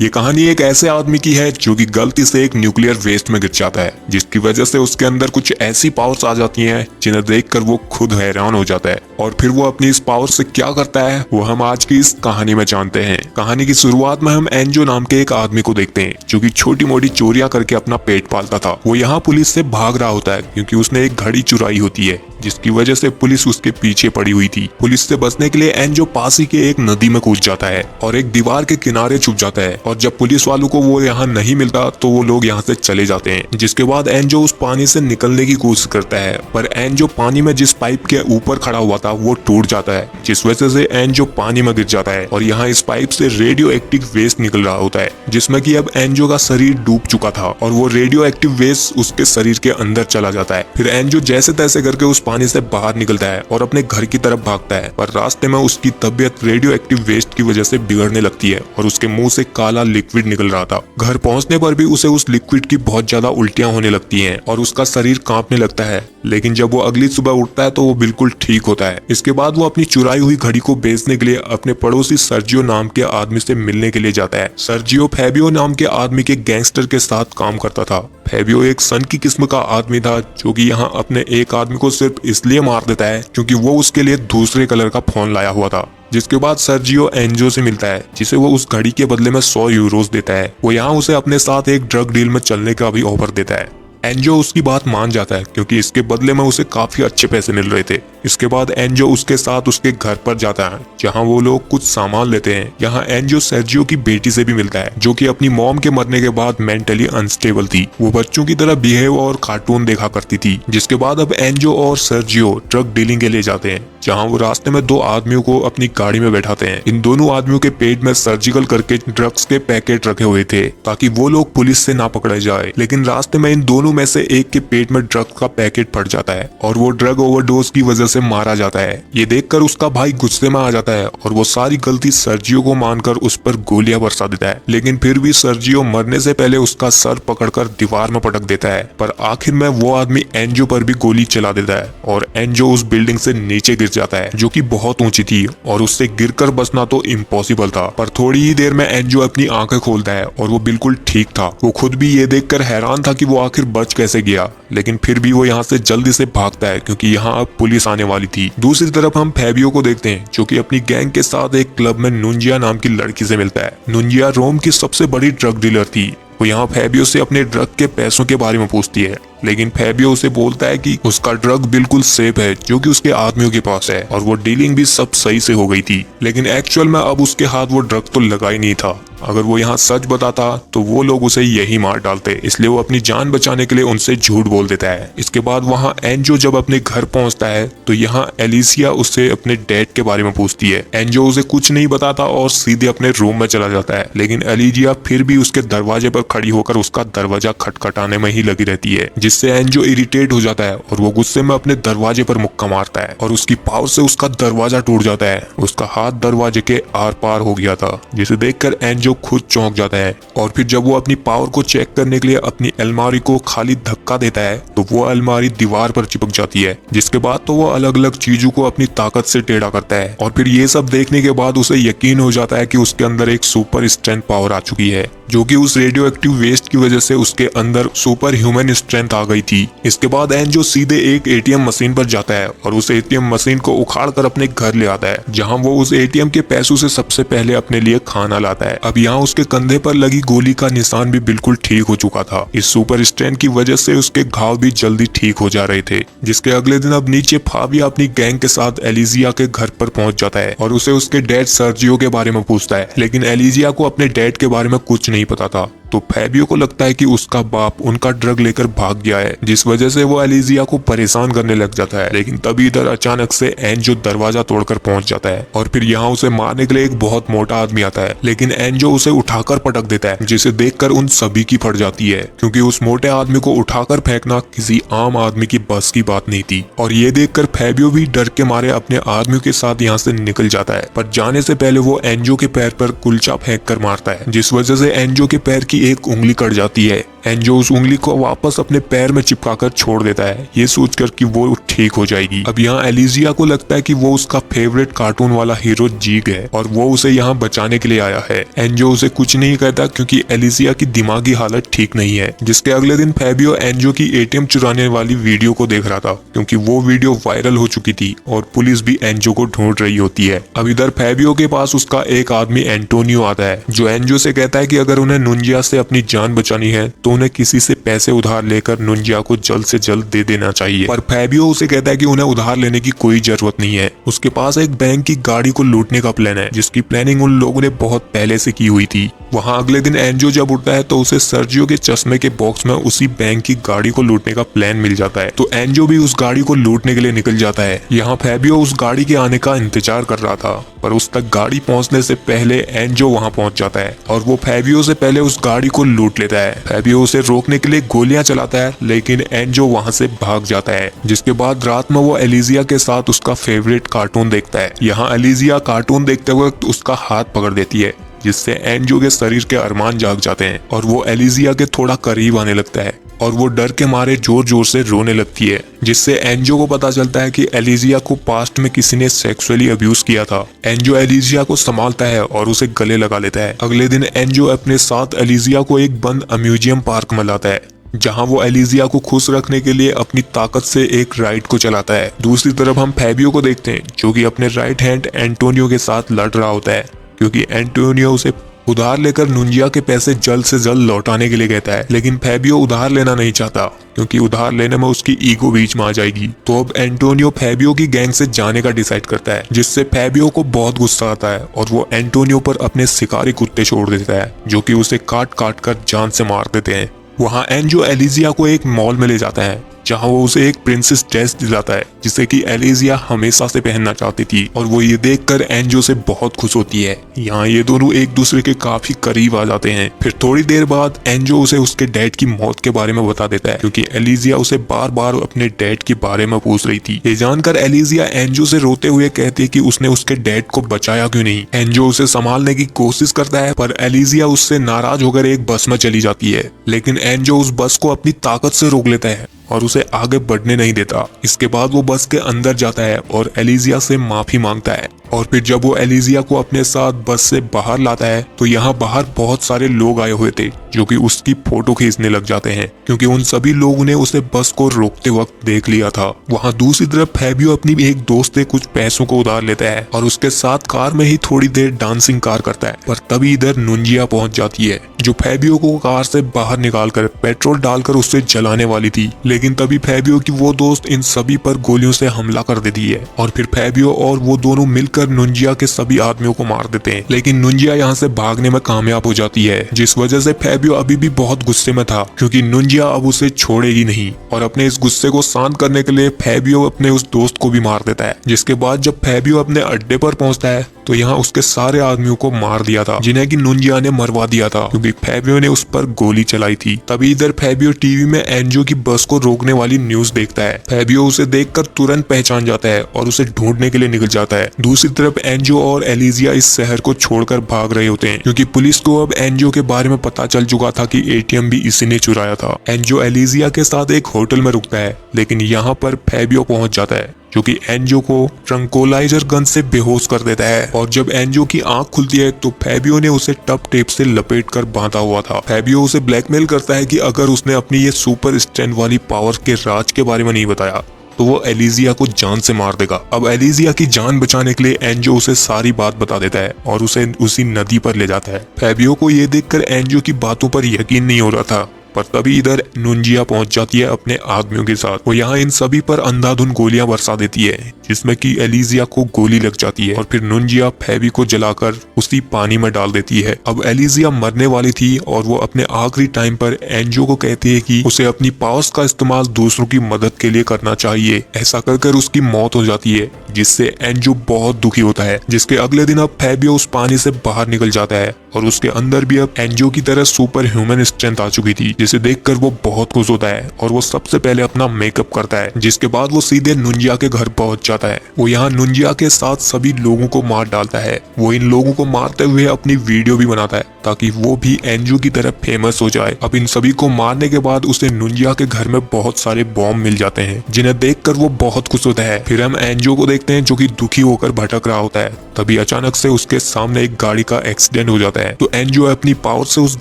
ये कहानी एक ऐसे आदमी की है जो कि गलती से एक न्यूक्लियर वेस्ट में गिर जाता है, जिसकी वजह से उसके अंदर कुछ ऐसी पावर्स आ जाती हैं जिन्हें देखकर वो खुद हैरान हो जाता है। और फिर वो अपनी इस पावर से क्या करता है वो हम आज की इस कहानी में जानते हैं। कहानी की शुरुआत में हम एंजो नाम के एक आदमी को देखते हैं जो कि छोटी मोटी चोरियां करके अपना पेट पालता था। वो यहाँ पुलिस से भाग रहा होता है क्योंकि उसने एक घड़ी चुराई होती है, जिसकी वजह से पुलिस उसके पीछे पड़ी हुई थी। पुलिस से बचने के लिए एंजो पास ही के एक नदी में कूद जाता है और एक दीवार के किनारे छुप जाता है। और जब पुलिस वालों को वो यहाँ नहीं मिलता तो वो लोग यहाँ से चले जाते हैं। जिसके बाद एंजो उस पानी से निकलने की कोशिश करता है, पर एंजो पानी में जिस पाइप के ऊपर खड़ा हुआ था वो टूट जाता है, जिस वजह से एंजो पानी में गिर जाता है। और यहाँ इस पाइप से रेडियो एक्टिव वेस्ट निकल रहा होता है, जिसमें कि अब एंजो का शरीर डूब चुका था और वो रेडियो एक्टिव वेस्ट उसके शरीर के अंदर चला जाता है। फिर एंजो जैसे तैसे करके उस पानी से बाहर निकलता है और अपने घर की तरफ भागता है, पर रास्ते में उसकी तबीयत रेडियो एक्टिव वेस्ट की वजह से बिगड़ने लगती है और उसके मुंह से काला लिक्विड निकल रहा था। घर पहुंचने पर भी उसे उस लिक्विड की बहुत ज्यादा उल्टियां होने लगती हैं और उसका शरीर कांपने लगता है, लेकिन जब वो अगली सुबह उठता है तो वो बिल्कुल ठीक होता है। इसके बाद वो अपनी चुराई हुई घड़ी को बेचने के लिए अपने पड़ोसी सर्जियो नाम के आदमी से मिलने के लिए जाता है। सर्जियो फैबियो नाम के आदमी के गैंगस्टर के साथ काम करता था। फैबियो एक सन की किस्म का आदमी था जो कि यहाँ अपने एक आदमी को सिर्फ इसलिए मार देता है क्योंकि वो उसके लिए दूसरे कलर का फोन लाया हुआ था। जिसके बाद सर्जियो एंजो से मिलता है, जिसे वो उस घड़ी के बदले में 100 यूरोस देता है। वो यहाँ उसे अपने साथ एक ड्रग डील में चलने का भी ऑफर देता है। एंजो उसकी बात मान जाता है क्योंकि इसके बदले में उसे काफी अच्छे पैसे मिल रहे थे। इसके बाद एंजो उसके साथ उसके घर पर जाता है जहां वो लोग कुछ सामान लेते हैं। यहाँ एंजो सर्जियो की बेटी से भी मिलता है जो कि अपनी मॉम के मरने के बाद मेंटली अनस्टेबल थी। वो बच्चों की तरह बिहेव और कार्टून देखा करती थी। जिसके बाद अब एंजो और सर्जियो ड्रग डीलिंग के लिए जाते हैं, जहां वो रास्ते में 2 आदमियों को अपनी गाड़ी में बैठाते हैं। इन दोनों आदमियों के पेट में सर्जिकल करके ड्रग्स के पैकेट रखे हुए थे ताकि वो लोग पुलिस से ना पकड़े जाए, लेकिन रास्ते में इन दोनों में से एक के पेट में ड्रग्स का पैकेट फट जाता है और वो ड्रग ओवरडोज की वजह से मारा जाता है। ये देखकर उसका भाई गुस्से में आ जाता है और वो सारी गलती सर्जियो को मानकर उस पर गोलियां बरसा देता है, लेकिन फिर भी सर्जियो मरने से पहले उसका सर पकड़कर दीवार में पटक देता है। पर आखिर में वो आदमी एंजो पर भी गोली चला देता है और एंजो उस बिल्डिंग से नीचे गिर जाता है जो कि बहुत ऊंची थी और उससे गिरकर बचना तो इम्पॉसिबल था। पर थोड़ी ही देर में एंजो अपनी आंखें खोलता है और वो बिल्कुल ठीक था। वो खुद भी ये देखकर हैरान था कि वो आखिर बच कैसे गया, लेकिन फिर भी वो यहाँ से जल्दी से भागता है क्योंकि यहाँ अब पुलिस आने वाली थी। दूसरी तरफ हम फैबियो को देखते हैं जो कि अपनी गैंग के साथ एक क्लब में नुंजिया नाम की लड़की से मिलता है। नुंजिया रोम की सबसे बड़ी ड्रग डीलर थी। वो यहाँ फैबियो से अपने ड्रग के पैसों के बारे में पूछती है, लेकिन फैबियो उसे बोलता है कि उसका ड्रग बिल्कुल सेफ है जो कि उसके आदमियों के पास है और वो डीलिंग भी सब सही से हो गई थी। लेकिन एक्चुअल में अब उसके हाथ वो ड्रग तो लगा ही नहीं था। अगर वो यहाँ सच बताता तो वो लोग उसे यही मार डालते, इसलिए वो अपनी जान बचाने के लिए उनसे झूठ बोल देता है। इसके बाद वहाँ एंजो जब अपने घर पहुँचता है तो यहाँ एलिसिया उससे अपने डैड के बारे में पूछती है। एंजो उसे कुछ नहीं बताता और सीधे अपने रूम में चला जाता है, लेकिन एलिसिया फिर भी उसके दरवाजे पर खड़ी होकर उसका दरवाजा खटखटाने में ही लगी रहती है, जिससे एंजो इरिटेट हो जाता है और वो गुस्से में अपने दरवाजे पर मुक्का मारता है और उसकी पावर से उसका दरवाजा टूट जाता है। उसका हाथ दरवाजे के आर पार हो गया था, जिसे देखकर एंजो खुद चौंक जाता है। और फिर जब वो अपनी पावर को चेक करने के लिए अपनी अलमारी को खाली धक्का देता है तो वो अलमारी दीवार पर चिपक जाती है। जिसके बाद तो वो अलग अलग चीजों को अपनी ताकत से टेढ़ा करता है और फिर ये सब देखने के बाद उसे यकीन हो जाता है कि उसके अंदर एक सुपर स्ट्रेंथ पावर आ चुकी है, जो कि उस रेडियो एक्टिव वेस्ट की वजह से उसके अंदर सुपर ह्यूमन स्ट्रेंथ आ गई थी। इसके बाद एंजो सीधे एक एटीएम मशीन पर जाता है और उस एटीएम मशीन को उखाड़कर अपने घर ले आता है, जहां वो उस एटीएम के पैसों से सबसे पहले अपने लिए खाना लाता है। अब यहाँ उसके कंधे पर लगी गोली का निशान भी बिल्कुल ठीक हो चुका था। इस सुपर स्ट्रेंथ की वजह से उसके घाव भी जल्दी ठीक हो जा रहे थे। जिसके अगले दिन अब नीचे फाबिया अपनी गैंग के साथ एलिजिया के घर पर पहुंच जाता है और उसे उसके डैड सर्जियो के बारे में पूछता है, लेकिन एलिजिया को अपने डैड के बारे में कुछ नहीं पता था। तो फैबियो को लगता है कि उसका बाप उनका ड्रग लेकर भाग गया है, जिस वजह से वो एलिजिया को परेशान करने लग जाता है। लेकिन तभी इधर अचानक से एंजो दरवाजा तोड़कर पहुंच जाता है और फिर यहाँ उसे मारने के लिए एक बहुत मोटा आदमी आता है, लेकिन एंजो उसे उठाकर पटक देता है, जिसे देखकर उन सभी की फट जाती है क्योंकि उस मोटे आदमी को उठाकर फेंकना किसी आम आदमी की बस की बात नहीं थी। और ये देखकर फैबियो भी डर के मारे अपने आदमियों के साथ यहाँ से निकल जाता है, पर जाने से पहले वो एंजो के पैर पर कुलचा फेंक कर मारता है, जिस वजह से एंजो के पैर की एक उंगली कट जाती है। एंजो उस उंगली को वापस अपने पैर में चिपकाकर छोड़ देता है, ये सोचकर कि वो ठीक हो जाएगी। अब यहाँ एलिजिया को लगता है कि वो उसका फेवरेट कार्टून वाला हीरो जीग है और वो उसे यहाँ बचाने के लिए आया है। एंजो उसे कुछ नहीं कहता क्योंकि एलिजिया की दिमागी हालत ठीक नहीं है। जिसके अगले दिन फैबियो एंजो की एटीएम चुराने वाली वीडियो को देख रहा था क्योंकि वो वीडियो वायरल हो चुकी थी और पुलिस भी एंजो को ढूंढ रही होती है। अब इधर फैबियो के पास उसका एक आदमी एंटोनियो आता है जो एंजो से कहता है कि अगर उन्हें नुंजिया से अपनी जान बचानी है तो उन्हें किसी से पैसे उधार लेकर नुंजिया को जल्द से जल्द दे देना चाहिए। पर फैबियो उसे कहता है कि उन्हें उधार लेने की कोई जरूरत नहीं है। उसके पास एक बैंक की गाड़ी को लूटने का प्लान है जिसकी प्लानिंग उन लोगों ने बहुत पहले से की हुई थी। वहाँ अगले दिन एंजो जब उठता है तो उसे सर्जियो के चश्मे के बॉक्स में उसी बैंक की गाड़ी को लूटने का प्लान मिल जाता है, तो एंजो भी उस गाड़ी को लूटने के लिए निकल जाता है। यहाँ फैबियो उस गाड़ी के आने का इंतजार कर रहा था पर उस तक गाड़ी पहुंचने से पहले एंजो वहां पहुंच जाता है और वो फैबियो से पहले उस गाड़ी को लूट लेता है। फैबियो उसे रोकने के लिए गोलियां चलाता है लेकिन एंजो वहां से भाग जाता है। जिसके बाद रात में वो एलिजिया के साथ उसका फेवरेट कार्टून देखता है। यहाँ एलिजिया कार्टून देखते वक्त उसका हाथ पकड़ देती है जिससे एंजो के शरीर के अरमान जाग जाते हैं और वो एलिजिया के थोड़ा करीब आने लगता है और वो डर के मारे जोर जोर से रोने लगती है, जिससे एंजो को पता चलता है कि एलिजिया को पास्ट में किसी ने सेक्सुअली अब्यूज किया था। एंजो एलिजिया को संभालता है और उसे गले लगा लेता है। अगले दिन एंजो अपने साथ एलिजिया को एक बंद अम्यूजियम पार्क में लाता है जहां वो एलिजिया को खुश रखने के लिए अपनी ताकत से एक राइड को चलाता है। दूसरी तरफ हम फैबियो को देखते हैं जो कि अपने राइट हैंड एंटोनियो के साथ लड़ रहा होता है क्योंकि एंटोनियो उसे उधार लेकर नुंजिया के पैसे जल्द से जल्द लौटाने के लिए कहता है, लेकिन फैबियो उधार लेना नहीं चाहता क्योंकि उधार लेने में उसकी ईगो बीच में आ जाएगी। तो अब एंटोनियो फैबियो की गैंग से जाने का डिसाइड करता है जिससे फैबियो को बहुत गुस्सा आता है और वो एंटोनियो पर अपने शिकारी कुत्ते छोड़ देता है जो कि उसे काट काट कर जान से मार देते हैं। वहाँ एंजो एलिजिया को एक मॉल में ले जाता है जहाँ वो उसे एक प्रिंसेस ड्रेस दिलाता है जिसे कि एलिजिया हमेशा से पहनना चाहती थी और वो ये देखकर एंजो से बहुत खुश होती है। यहाँ ये दोनों एक दूसरे के काफी करीब आ जाते हैं। फिर थोड़ी देर बाद एंजो उसे उसके डैड की मौत के बारे में बता देता है क्योंकि एलिजिया उसे बार बार अपने डैड के बारे में पूछ रही थी। ये जानकर एलिजिया एंजो से रोते हुए कहती है कि उसने उसके डैड को बचाया क्यों नहीं। एंजो उसे संभालने की कोशिश करता है पर एलिजिया उससे नाराज होकर एक बस में चली जाती है, लेकिन एंजो उस बस को अपनी ताकत से रोक लेता है और उसे आगे बढ़ने नहीं देता। इसके बाद वो बस के अंदर जाता है और एलिजिया से माफी मांगता है और फिर जब वो एलिजिया को अपने साथ बस से बाहर लाता है तो यहाँ बाहर बहुत सारे लोग आए हुए थे जो कि उसकी फोटो खींचने लग जाते हैं क्योंकि उन सभी लोगों ने उसे बस को रोकते वक्त देख लिया था। वहाँ दूसरी तरफ फैबियो अपनी एक दोस्त से कुछ पैसों को उधार लेता है और उसके साथ कार में ही थोड़ी देर डांसिंग कार करता है, पर तभी इधर नुंजिया पहुंच जाती है जो फैबियो को कार से बाहर निकालकर पेट्रोल डालकर उससे जलाने वाली थी, लेकिन तभी फैबियो की वो दोस्त इन सभी पर गोलियों से हमला कर देती है और फिर फैबियो और वो दोनों मिलकर नुंजिया के सभी आदमियों को मार देते हैं। लेकिन नुंजिया यहाँ से भागने में कामयाब हो जाती है जिस वजह से फैबियो अभी भी बहुत गुस्से में था क्योंकि नुंजिया अब उसे छोड़ेगी नहीं और अपने इस गुस्से को शांत करने के लिए फैबियो अपने उस दोस्त को भी मार देता है। जिसके बाद जब फैबियो अपने अड्डे पर पहुंचता है तो यहाँ उसके सारे आदमियों को मार दिया था जिन्हें कि नुंजिया ने मरवा दिया था क्योंकि फैबियो ने उस पर गोली चलाई थी। तभी इधर फैबियो टीवी में एंजो की बस को रोकने वाली न्यूज देखता है। फैबियो उसे देखकर तुरंत पहचान जाता है और उसे ढूंढने के लिए निकल जाता है। दूसरी तरफ एंजो और एलिजिया इस शहर को छोड़कर भाग रहे होते हैं क्योंकि पुलिस को अब एंजो के बारे में पता चल चुका था कि एटीएम भी इसी ने चुराया था। एंजो एलिजिया के साथ एक होटल में रुकता है लेकिन यहाँ पर फैबियो पहुंच जाता है जो कि एंजो को ट्रंकोलाइजर गन से बेहोश कर देता है और जब एंजो की आंख खुलती है तो फैबियो ने उसे टप टेप से लपेटकर बांधा हुआ था। फैबियो उसे ब्लैकमेल करता है कि अगर उसने अपनी ये सुपर स्ट्रेंथ वाली पावर के राज के बारे में नहीं बताया तो वो एलिजिया को जान से मार देगा। अब एलिजिया की जान बचाने के लिए एंजो उसे सारी बात बता देता है और उसे उसी नदी पर ले जाता है। फैबियो को ये देखकर एंजो की बातों पर यकीन नहीं हो रहा था पर तभी इधर नुंजिया पहुंच जाती है अपने आदमियों के साथ। वो यहाँ इन सभी पर अंधाधुंध गोलियां बरसा देती है जिसमें कि एलिजिया को गोली लग जाती है और फिर नुंजिया फैबी को जलाकर उसी पानी में डाल देती है। अब एलिजिया मरने वाली थी और वो अपने आखिरी टाइम पर एंजो को कहती है कि उसे अपनी पावर्स का इस्तेमाल दूसरों की मदद के लिए करना चाहिए। ऐसा कर उसकी मौत हो जाती है जिससे एंजो बहुत दुखी होता है। जिसके अगले दिन अब फैबियो उस पानी से बाहर निकल जाता है और उसके अंदर भी अब एंजो की तरह सुपर ह्यूमन स्ट्रेंथ आ चुकी थी जिसे देखकर वो बहुत खुश होता है और वो सबसे पहले अपना मेकअप करता है। जिसके बाद वो सीधे नुंजिया के घर पहुंच जाता है। वो यहाँ नुंजिया के साथ सभी लोगों को मार डालता है। वो इन लोगों को मारते हुए अपनी वीडियो भी बनाता है ताकि वो भी एंजो की तरह फेमस हो जाए। अब इन सभी को मारने के बाद उसे नुंजिया के घर में बहुत सारे बॉम्ब मिल जाते हैं, जिन्हें देखकर वो बहुत खुश होता है। फिर हम एंजो को देखते हैं जो कि दुखी होकर भटक रहा होता है। तभी अचानक से उसके सामने एक गाड़ी का एक्सीडेंट हो जाता है, तो एंजो अपनी पावर से उस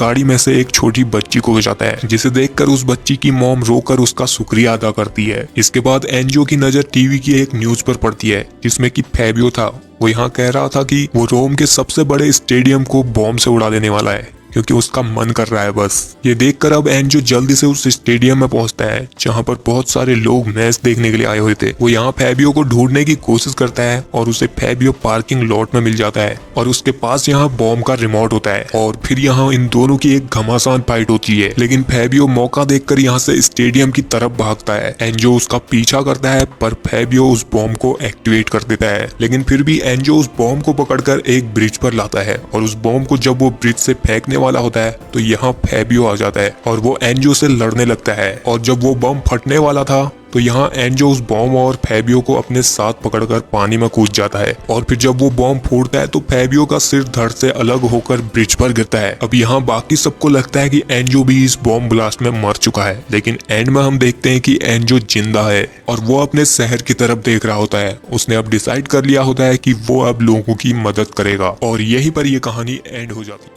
गाड़ी में से एक छोटी बच्ची को बचाता है, जिसे देखकर उस बच्ची की मॉम रोकर उसका शुक्रिया अदा करती है। इसके बाद एंजो की नजर टीवी की एक न्यूज पर पड़ती है जिसमें कि फैबियो था। वो यहाँ कह रहा था कि वो रोम के सबसे बड़े स्टेडियम को बॉम्ब से उड़ा देने वाला है क्योंकि उसका मन कर रहा है बस। ये देखकर अब एंजो जल्दी से उस स्टेडियम में पहुंचता है जहां पर बहुत सारे लोग मैच देखने के लिए आए हुए थे। वो यहाँ फैबियो को ढूंढने की कोशिश करता है और उसे फैबियो पार्किंग लॉट में मिल जाता है और उसके पास यहाँ बॉम्ब का रिमोट होता है। और फिर यहाँ इन दोनों की एक घमासान फाइट होती है, लेकिन फैबियो मौका देखकर यहाँ से स्टेडियम की तरफ भागता है। एंजो उसका पीछा करता है पर फैबियो उस बॉम्ब को एक्टिवेट कर देता है, लेकिन फिर भी एंजो उस बॉम्ब को पकड़कर एक ब्रिज पर लाता है और उस बॉम्ब को जब वो ब्रिज से फेंकने वाला होता है तो यहाँ फैबियो आ जाता है और वो एंजो से लड़ने लगता है। और जब वो बम फटने वाला था तो यहाँ एंजो उस बॉम्ब और फैबियो को अपने साथ पकड़कर पानी में कूद जाता है। और फिर जब वो बॉम्ब फूटता है तो फैबियो का सिर धड़ से अलग होकर ब्रिज पर गिरता है। अब यहाँ बाकी सबको लगता है कि एंजो भी इस बॉम्ब ब्लास्ट में मर चुका है, लेकिन एंड में हम देखते हैं कि एंजो जिंदा है और वो अपने शहर की तरफ देख रहा होता है। उसने अब डिसाइड कर लिया होता है कि वो अब लोगों की मदद करेगा और यहीं पर ये कहानी एंड हो जाती है।